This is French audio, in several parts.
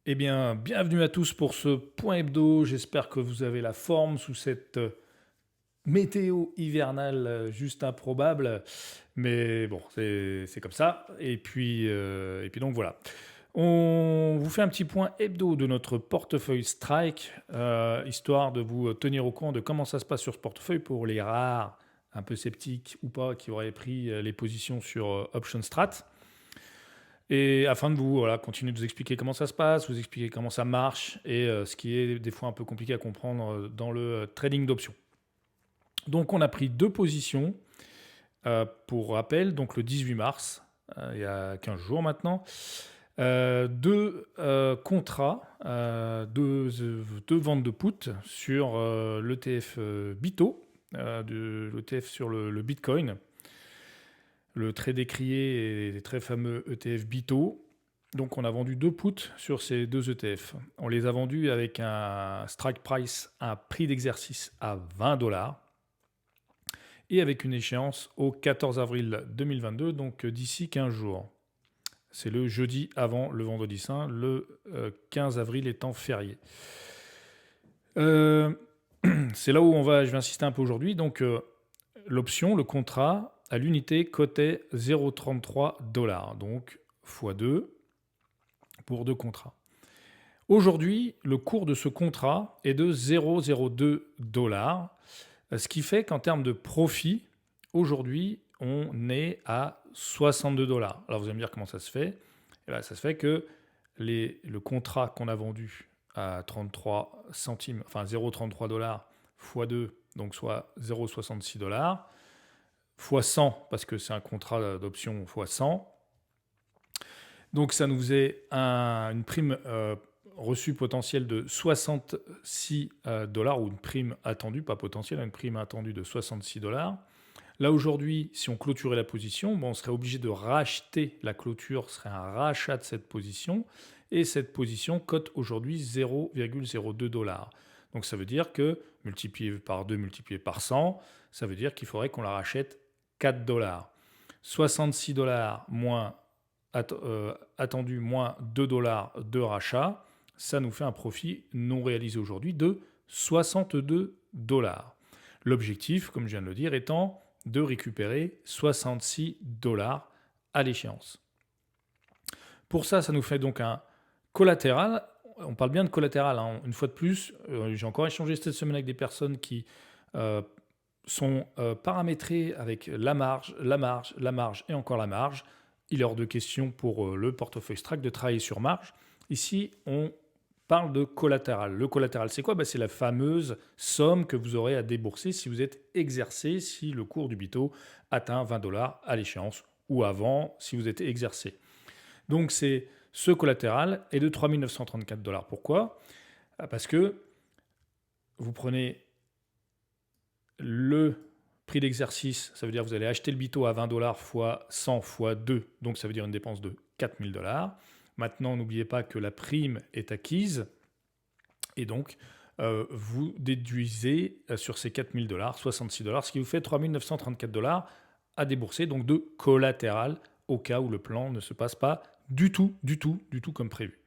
Eh bien, bienvenue à tous pour ce point hebdo. J'espère que vous avez la forme sous cette météo hivernale juste improbable. Mais bon, c'est comme ça. Et puis donc voilà. On vous fait un petit point hebdo de notre portefeuille Strike, histoire de vous tenir au courant de comment ça se passe sur ce portefeuille pour les rares, un peu sceptiques ou pas, qui auraient pris les positions sur Option Strat. Et afin de vous voilà, continuer de vous expliquer comment ça se passe, vous expliquer comment ça marche et ce qui est des fois un peu compliqué à comprendre dans le trading d'options. Donc on a pris deux positions, pour rappel, donc le 18 mars, il y a 15 jours maintenant, deux contrats, deux ventes de put sur l'ETF BITO, l'ETF sur le Bitcoin, le très décrié et très fameux ETF BITO. Donc on a vendu deux puts sur ces deux ETF. On les a vendus avec un strike price, un prix d'exercice à 20 dollars et avec une échéance au 14 avril 2022, donc d'ici 15 jours. C'est le jeudi avant le vendredi saint, le 15 avril étant férié. Euh, c'est là où je vais insister un peu aujourd'hui. Donc l'option, le contrat à l'unité cotait 0,33 dollars, donc x2 pour deux contrats. Aujourd'hui, le cours de ce contrat est de 0,02 dollars, ce qui fait qu'en termes de profit, aujourd'hui, on est à 62 dollars. Alors vous allez me dire comment ça se fait. Eh bien, ça se fait que le contrat qu'on a vendu à 33 centimes, enfin 0,33 dollars x 2, donc soit 0,66 dollars, x 100, parce que c'est un contrat d'option x 100. Donc ça nous faisait une prime reçue potentielle de 66 dollars, ou une prime attendue, pas potentielle, une prime attendue de 66 dollars. Là aujourd'hui, si on clôturait la position, on serait obligé de racheter la clôture, ce serait un rachat de cette position, et cette position cote aujourd'hui 0,02 dollars. Donc ça veut dire que multiplié par 2, multiplié par 100, ça veut dire qu'il faudrait qu'on la rachète 4 dollars. 66 dollars moins attendu moins 2 dollars de rachat, ça nous fait un profit non réalisé aujourd'hui de 62 dollars. L'objectif, comme je viens de le dire, étant de récupérer 66 dollars à l'échéance. Pour ça, ça nous fait donc un collatéral. On parle bien de collatéral, hein. Une fois de plus, j'ai encore échangé cette semaine avec des personnes qui sont paramétrées avec la marge, la marge, la marge et encore la marge. Il est hors de question pour le portefeuille Strike de travailler sur marge. Ici, on parle de collatéral. Le collatéral, c'est quoi? C'est la fameuse somme que vous aurez à débourser si vous êtes exercé, si le cours du BITO atteint 20 dollars à l'échéance, ou avant si vous êtes exercé. Donc ce collatéral est de 3 934 dollars. Pourquoi? Parce que vous prenez le prix d'exercice, ça veut dire que vous allez acheter le BITO à 20 dollars fois 100 fois 2, donc ça veut dire une dépense de 4 000 dollars. Maintenant, n'oubliez pas que la prime est acquise, et donc vous déduisez sur ces 4 000 dollars 66 dollars, ce qui vous fait 3 934 dollars à débourser, donc de collatéral, au cas où le plan ne se passe pas du tout comme prévu.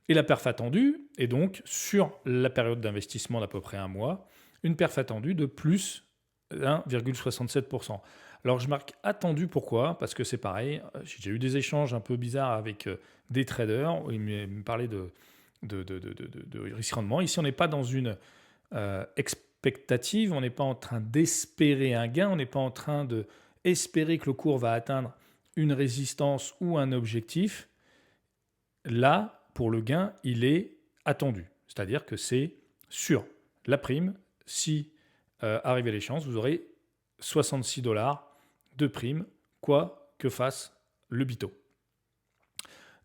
Et la perf attendue est donc, sur la période d'investissement d'à peu près un mois, une perf attendue de plus 1,67%. Alors je marque attendu, pourquoi? Parce que c'est pareil, j'ai eu des échanges un peu bizarres avec des traders, où ils me parlaient de risque rendement. Ici, on n'est pas dans une expectative, on n'est pas en train d'espérer un gain, on n'est pas en train d'espérer que le cours va atteindre une résistance ou un objectif. Là, pour le gain, il est attendu. C'est-à-dire que c'est sur la prime. Si arrive à l'échéance, vous aurez 66 dollars de prime, quoi que fasse le BITO.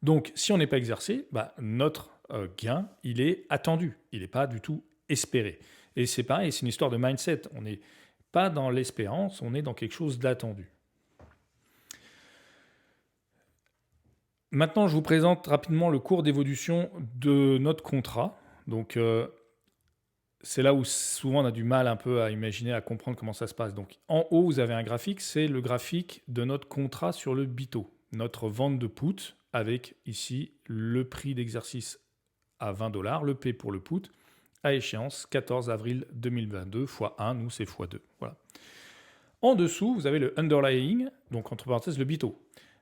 Donc, si on n'est pas exercé, notre gain, il est attendu. Il n'est pas du tout espéré. Et c'est pareil, c'est une histoire de mindset. On n'est pas dans l'espérance, on est dans quelque chose d'attendu. Maintenant, je vous présente rapidement le cours d'évolution de notre contrat. Donc, c'est là où souvent on a du mal un peu à imaginer, à comprendre comment ça se passe. Donc, en haut, vous avez un graphique, c'est le graphique de notre contrat sur le BITO, notre vente de put avec ici le prix d'exercice à 20 $, le P pour le put, à échéance 14 avril 2022, fois 1, nous c'est fois 2. Voilà. En dessous, vous avez le underlying, donc entre parenthèses le BITO.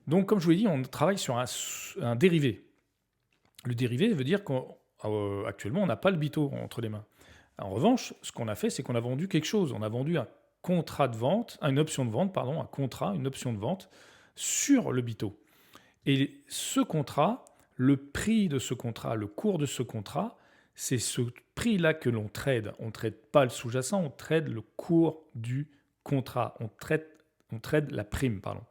Donc comme je vous l'ai dit, on travaille sur un dérivé. Le dérivé veut dire qu'actuellement, on n'a pas le BITO entre les mains. En revanche, ce qu'on a fait, c'est qu'on a vendu quelque chose. On a vendu un contrat de vente, une option de vente, pardon, un contrat, une option de vente sur le BITO. Et ce contrat, le prix de ce contrat, le cours de ce contrat, c'est ce prix-là que l'on trade. On ne trade pas le sous-jacent, on trade le cours du contrat. On trade la prime, pardon.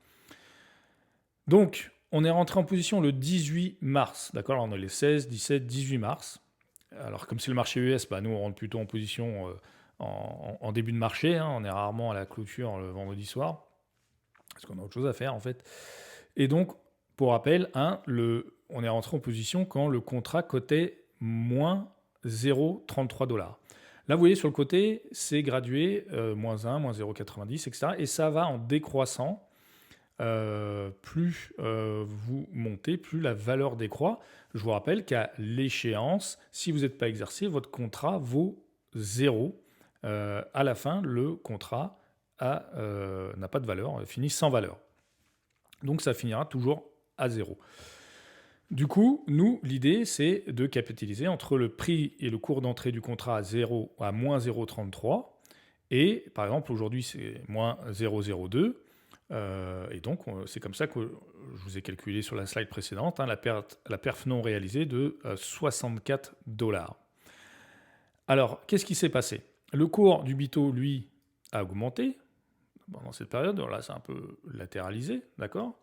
Donc, on est rentré en position le 18 mars. D'accord, là, on est les 16, 17, 18 mars. Alors, comme c'est le marché US, nous, on rentre plutôt en position en début de marché. Hein. On est rarement à la clôture le vendredi soir, parce qu'on a autre chose à faire, en fait. Et donc, pour rappel, on est rentré en position quand le contrat cotait moins 0,33 $. Là, vous voyez, sur le côté, c'est gradué, moins 1, moins 0,90, etc. Et ça va en décroissant. Plus vous montez, plus la valeur décroît. Je vous rappelle qu'à l'échéance, si vous n'êtes pas exercé, votre contrat vaut 0. À la fin, le contrat n'a pas de valeur, finit sans valeur. Donc ça finira toujours à 0. Du coup, nous, l'idée, c'est de capitaliser entre le prix et le cours d'entrée du contrat à moins 0,33. Et par exemple, aujourd'hui, c'est moins 0,02. Et donc, c'est comme ça que je vous ai calculé sur la slide précédente, la perf non réalisée de 64 $. Alors, qu'est-ce qui s'est passé? Le cours du BITO, lui, a augmenté pendant cette période. Alors là, c'est un peu latéralisé, d'accord?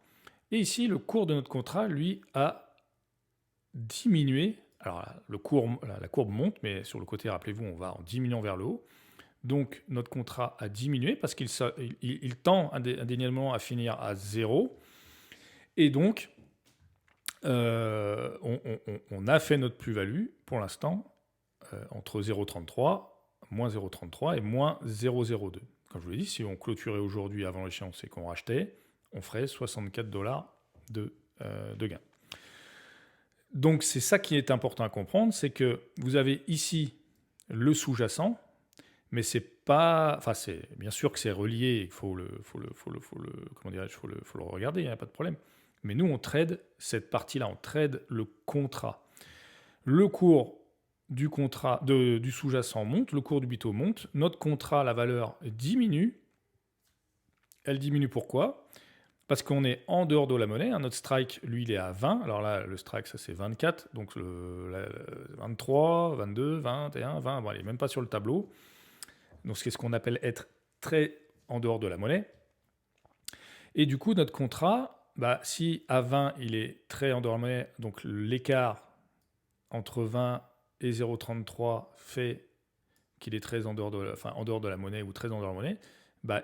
Et ici, le cours de notre contrat, lui, a diminué. Alors, la courbe monte, mais sur le côté, rappelez-vous, on va en diminuant vers le haut. Donc, notre contrat a diminué parce qu'il tend indéniablement à finir à 0. Et donc, on a fait notre plus-value, pour l'instant, entre 0,33, moins 0,33 et moins 0,02. Comme je vous l'ai dit, si on clôturait aujourd'hui avant l'échéance et qu'on rachetait, on ferait 64 $ de gain. Donc, c'est ça qui est important à comprendre, c'est que vous avez ici le sous-jacent, mais c'est pas, enfin c'est bien sûr que c'est relié, il faut le regarder, il n'y a pas de problème. Mais nous on trade cette partie-là, on trade le contrat. Le cours du contrat du sous-jacent monte, le cours du BITO monte, notre contrat, la valeur diminue. Elle diminue pourquoi? Parce qu'on est en dehors de la monnaie. Notre strike, lui, il est à 20. Alors là, le strike, ça c'est 24. Donc 23, 22, 21, 20. Bon, il n'est même pas sur le tableau. Donc c'est ce qu'on appelle être très en dehors de la monnaie. Et du coup, notre contrat, si à 20, il est très en dehors de la monnaie, donc l'écart entre 20 et 0,33 fait qu'il est très en dehors de la monnaie ou très en dehors de la monnaie,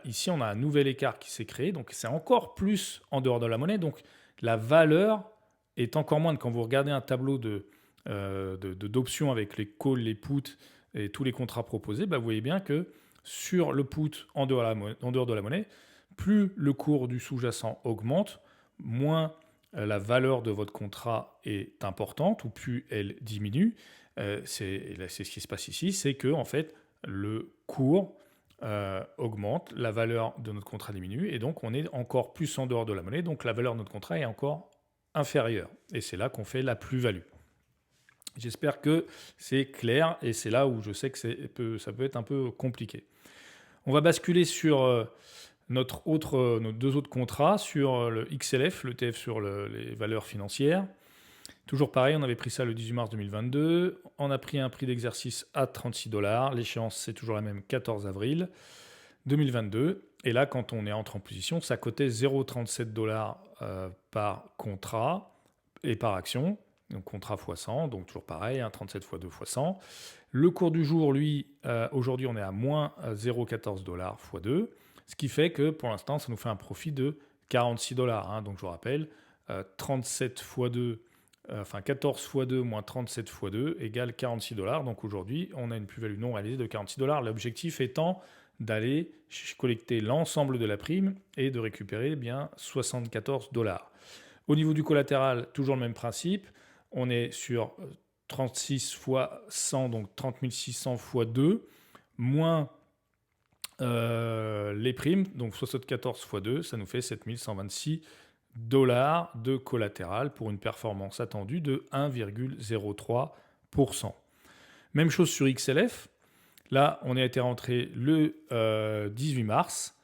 ici, on a un nouvel écart qui s'est créé. Donc c'est encore plus en dehors de la monnaie. Donc la valeur est encore moindre. Quand vous regardez un tableau d'options avec les calls, les puts, et tous les contrats proposés, vous voyez bien que sur le put en dehors de la monnaie, plus le cours du sous-jacent augmente, moins la valeur de votre contrat est importante, ou plus elle diminue. C'est ce qui se passe ici, c'est que en fait, le cours augmente, la valeur de notre contrat diminue, et donc on est encore plus en dehors de la monnaie, donc la valeur de notre contrat est encore inférieure. Et c'est là qu'on fait la plus-value. J'espère que c'est clair et c'est là où je sais que ça peut être un peu compliqué. On va basculer sur nos deux autres contrats, sur le XLF, l'ETF sur les valeurs financières. Toujours pareil, on avait pris ça le 18 mars 2022. On a pris un prix d'exercice à 36 $. L'échéance, c'est toujours la même, 14 avril 2022. Et là, quand on est entré en position, ça cotait 0,37 $ par contrat et par action. Donc contrat x 100, donc toujours pareil, 37 x 2 x 100. Le cours du jour, lui, aujourd'hui, on est à moins 0,14 $ x 2, ce qui fait que pour l'instant, ça nous fait un profit de 46 $. Donc je vous rappelle, 37 x 2, 14 x 2 moins 37 x 2 égale 46 $. Donc aujourd'hui, on a une plus-value non réalisée de 46 $. L'objectif étant d'aller collecter l'ensemble de la prime et de récupérer bien 74 $. Au niveau du collatéral, toujours le même principe. On est sur 36 fois 100, donc 30 600 fois 2, moins les primes, donc 74 fois 2, ça nous fait 7126 $ de collatéral pour une performance attendue de 1,03%. Même chose sur XLF. Là, on a été rentré le 18 mars.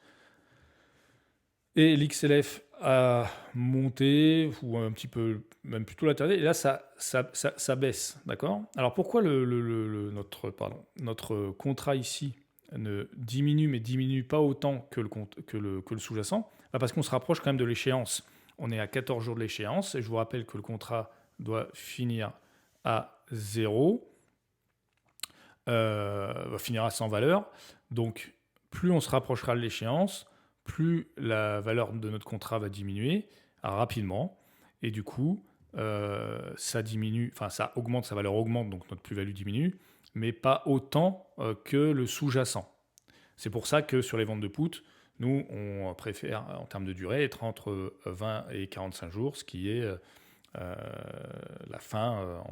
Et l'XLF a monté, ou un petit peu, même plutôt latéral, et là, ça baisse. D'accord ? Alors, pourquoi notre contrat ici ne diminue, mais diminue pas autant que le sous-jacent ? Parce qu'on se rapproche quand même de l'échéance. On est à 14 jours de l'échéance, et je vous rappelle que le contrat doit finir à 0, finira sans valeur. Donc, plus on se rapprochera de l'échéance, plus la valeur de notre contrat va diminuer rapidement. Et du coup, ça diminue, enfin ça augmente, sa valeur augmente, donc notre plus-value diminue, mais pas autant que le sous-jacent. C'est pour ça que sur les ventes de put, nous, on préfère, en termes de durée, être entre 20 et 45 jours, ce qui est la fin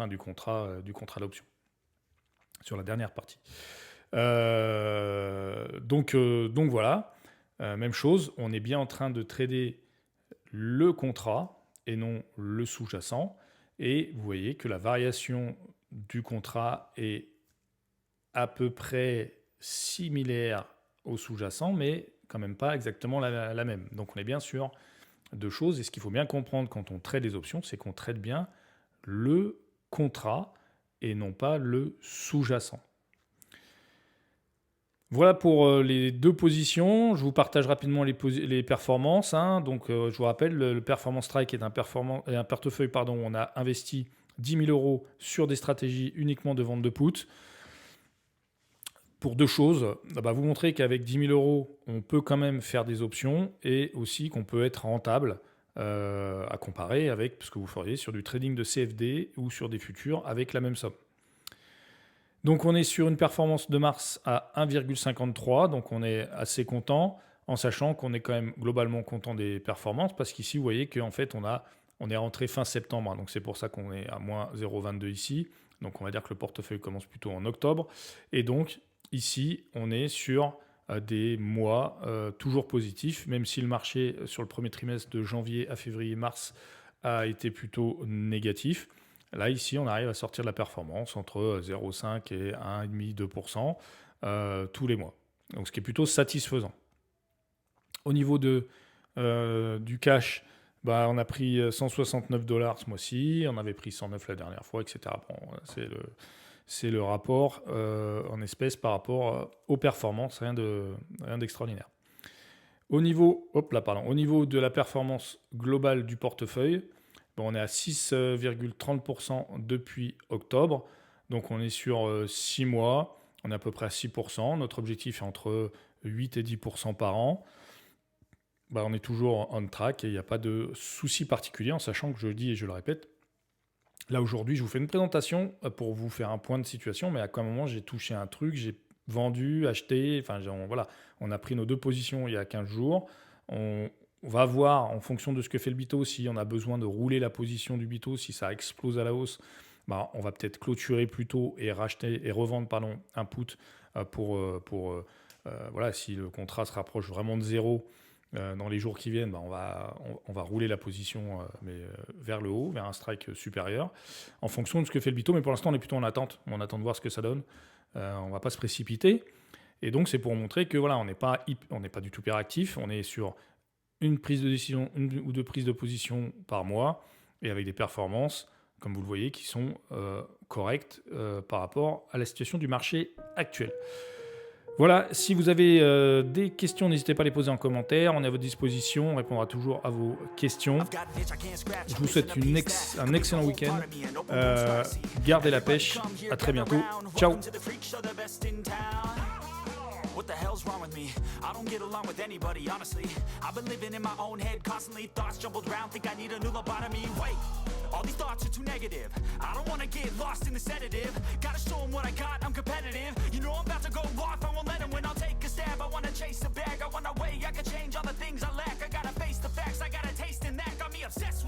du contrat d'option, sur la dernière partie. Donc voilà, même chose, on est bien en train de trader le contrat et non le sous-jacent. Et vous voyez que la variation du contrat est à peu près similaire au sous-jacent, mais quand même pas exactement la même. Donc on est bien sûr deux choses. Et ce qu'il faut bien comprendre quand on trade les options, c'est qu'on trade bien le contrat et non pas le sous-jacent. Voilà pour les deux positions. Je vous partage rapidement les performances. Donc, je vous rappelle, le Performance Strike est un portefeuille où on a investi 10 000 € sur des stratégies uniquement de vente de put. Pour deux choses, vous montrer qu'avec 10 000 €, on peut quand même faire des options et aussi qu'on peut être rentable à comparer avec ce que vous feriez sur du trading de CFD ou sur des futurs avec la même somme. Donc on est sur une performance de mars à 1,53, donc on est assez content, en sachant qu'on est quand même globalement content des performances, parce qu'ici vous voyez qu'en fait on est rentré fin septembre, donc c'est pour ça qu'on est à moins 0,22 ici, donc on va dire que le portefeuille commence plutôt en octobre, et donc ici on est sur des mois toujours positifs, même si le marché sur le premier trimestre de janvier à février-mars a été plutôt négatif. Là, ici, on arrive à sortir de la performance entre 0,5 et 1,5-2% tous les mois. Donc, ce qui est plutôt satisfaisant. Au niveau du cash, on a pris 169 $ ce mois-ci, on avait pris 109 la dernière fois, etc. Bon, c'est le rapport en espèces par rapport aux performances, rien d'extraordinaire. Au niveau de la performance globale du portefeuille, on est à 6,30% depuis octobre. Donc on est sur 6 mois, on est à peu près à 6%. Notre objectif est entre 8 et 10% par an. On est toujours on track et il n'y a pas de souci particulier, en sachant que je le dis et je le répète. Là aujourd'hui, je vous fais une présentation pour vous faire un point de situation, mais à quel moment j'ai touché un truc, j'ai vendu, acheté, on a pris nos deux positions il y a 15 jours. On va voir en fonction de ce que fait le BITO, si on a besoin de rouler la position du BITO, si ça explose à la hausse, on va peut-être clôturer plus tôt et revendre un put si le contrat se rapproche vraiment de zéro dans les jours qui viennent, on va rouler la position vers le haut, vers un strike supérieur, en fonction de ce que fait le BITO. Mais pour l'instant, on est plutôt en attente. On attend de voir ce que ça donne. On ne va pas se précipiter. Et donc, c'est pour montrer que on n'est pas du tout hyperactif. On est sur une prise de décision, une ou deux prises de position par mois, et avec des performances, comme vous le voyez, qui sont correctes par rapport à la situation du marché actuel. Voilà, si vous avez des questions, n'hésitez pas à les poser en commentaire. On est à votre disposition, on répondra toujours à vos questions. Je vous souhaite un excellent week-end. Gardez la pêche. À très bientôt. Ciao. What the hell's wrong with me? I don't get along with anybody, honestly. I've been living in my own head constantly. Thoughts jumbled around, think I need a new lobotomy. Wait, all these thoughts are too negative. I don't wanna get lost in the sedative. Gotta show them what I got, I'm competitive. You know I'm about to go off, I won't let them win. I'll take a stab, I wanna chase the bag. I wanna weigh, I can change all the things I lack. I gotta face the facts, I got a taste in that. Got me obsessed with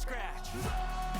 scratch.